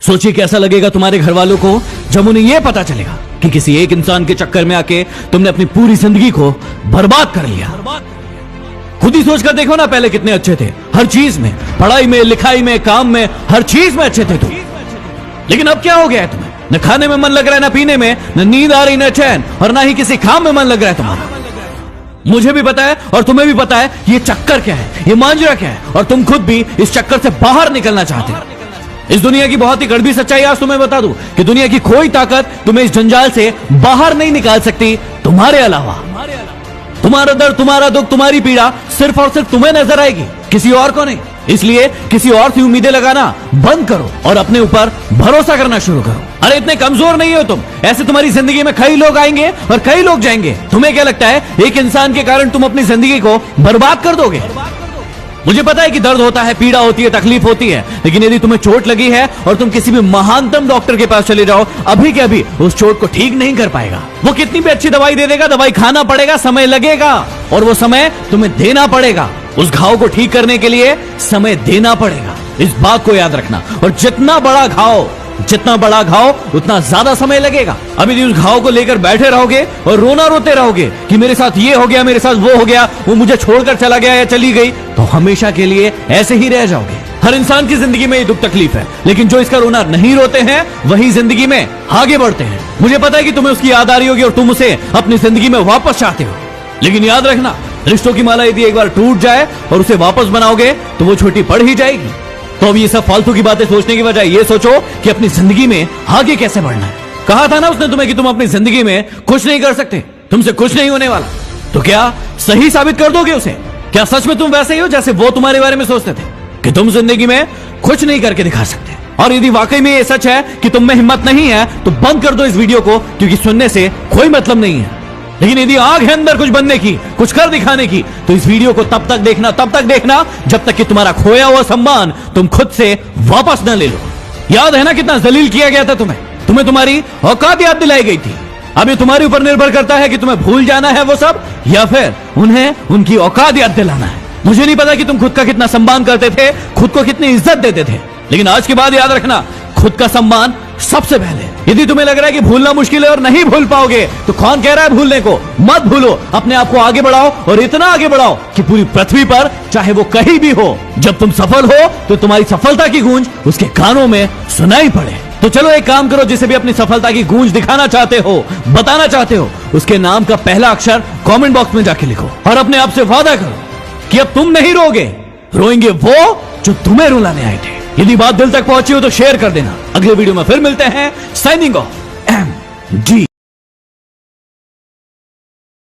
सोचिए कैसा लगेगा तुम्हारे घर वालों को जब उन्हें यह पता चलेगा कि किसी एक इंसान के चक्कर में आके तुमने अपनी पूरी जिंदगी को बर्बाद कर लिया। खुद ही सोचकर देखो ना, पहले कितने अच्छे थे हर चीज में, पढ़ाई में, लिखाई में, काम में, हर चीज में अच्छे थे तुम। लेकिन अब क्या हो गया है तुम्हें? न खाने में मन लग रहा है, न पीने में, न नींद आ रही, न चैन, और ना ही किसी काम में मन लग रहा है तुम्हारा। मुझे भी पता है और तुम्हें भी पता है ये चक्कर क्या है, ये मांजरा क्या है, और तुम खुद भी इस चक्कर से बाहर निकलना चाहते हो। इस दुनिया की बहुत ही कड़वी सच्चाई आज तुम्हें बता दूं कि दुनिया की कोई ताकत तुम्हें इस जंजाल से बाहर नहीं निकाल सकती तुम्हारे अलावा। तुम्हारा दर्द, तुम्हारा दुख, तुम्हारी पीड़ा सिर्फ और सिर्फ तुम्हें नजर आएगी, किसी और को नहीं। इसलिए किसी और से उम्मीदें लगाना बंद करो और अपने ऊपर भरोसा करना शुरू करो। अरे इतने कमजोर नहीं हो तुम, ऐसे तुम्हारी जिंदगी में कई लोग आएंगे और कई लोग जाएंगे। तुम्हें क्या लगता है एक इंसान के कारण तुम अपनी जिंदगी को बर्बाद कर दोगे? मुझे पता है कि दर्द होता है, पीड़ा होती है, तकलीफ होती है, लेकिन यदि तुम्हें चोट लगी है और तुम किसी भी महानतम डॉक्टर के पास चले जाओ, अभी के अभी उस चोट को ठीक नहीं कर पाएगा। वो कितनी भी अच्छी दवाई दे देगा, दवाई खाना पड़ेगा, समय लगेगा, और वो समय तुम्हें देना पड़ेगा। उस घाव को ठीक करने के लिए समय देना पड़ेगा, इस बात को याद रखना। और जितना बड़ा घाव उतना ज्यादा समय लगेगा। अभी उस घाव को लेकर बैठे रहोगे और रोना रोते रहोगे कि मेरे साथ ये हो गया, मेरे साथ वो हो गया, वो मुझे छोड़कर चला गया या चली गई, तो हमेशा के लिए ऐसे ही रह जाओगे। हर इंसान की जिंदगी में ये दुख तकलीफ है, लेकिन जो इसका रोना नहीं रोते हैं वही जिंदगी में आगे बढ़ते हैं। मुझे पता है कि तुम्हें उसकी याद आ रही होगी और तुम उसे अपनी जिंदगी में वापस चाहते हो, लेकिन याद रखना, रिश्तों की माला यदि एक बार टूट जाए और उसे वापस बनाओगे तो वो छोटी पड़ ही जाएगी। तो अब ये सब फालतू की बातें सोचने की बजाय ये सोचो कि अपनी जिंदगी में आगे कैसे बढ़ना है। कहा था ना उसने तुम्हें कि तुम अपनी जिंदगी में कुछ नहीं कर सकते, तुमसे कुछ नहीं होने वाला। तो क्या सही साबित कर दोगे उसे? क्या सच में तुम वैसे ही हो जैसे वो तुम्हारे बारे में सोचते थे कि तुम जिंदगी में कुछ नहीं करके दिखा सकते? और यदि वाकई में ये सच है कि तुम में हिम्मत नहीं है तो बंद कर दो इस वीडियो को, क्योंकि सुनने से कोई मतलब नहीं है। लेकिन यदि आग है अंदर कुछ बनने की, कुछ कर दिखाने की, तो इस वीडियो को तब तक देखना जब तक कि तुम्हारा खोया हुआ सम्मान तुम खुद से वापस न ले लो। याद है ना कितना जलील किया गया था तुम्हें तुम्हारी औकात याद दिलाई गई थी। अब ये तुम्हारे ऊपर निर्भर करता है कि तुम्हें भूल जाना है वो सब, या फिर उन्हें उनकी औकात याद दिलाना है। मुझे नहीं पता कि तुम खुद का कितना सम्मान करते थे, खुद को कितनी इज्जत देते थे, लेकिन आज के बाद याद रखना, खुद का सम्मान सबसे पहले। यदि तुम्हें लग रहा है कि भूलना मुश्किल है और नहीं भूल पाओगे, तो कौन कह रहा है भूलने को? मत भूलो, अपने आप को आगे बढ़ाओ, और इतना आगे बढ़ाओ कि पूरी पृथ्वी पर चाहे वो कहीं भी हो, जब तुम सफल हो तो तुम्हारी सफलता की गूंज उसके कानों में सुनाई पड़े। तो चलो एक काम करो, जिसे भी अपनी सफलता की गूंज दिखाना चाहते हो, बताना चाहते हो, उसके नाम का पहला अक्षर कमेंट बॉक्स में जाके लिखो और अपने आप से वादा करो कि अब तुम नहीं रोगे, रोएंगे वो जो तुम्हें रुलाने आए थे। यदि बात दिल तक पहुंची हो तो शेयर कर देना। अगले वीडियो में फिर मिलते हैं। Signing off MD।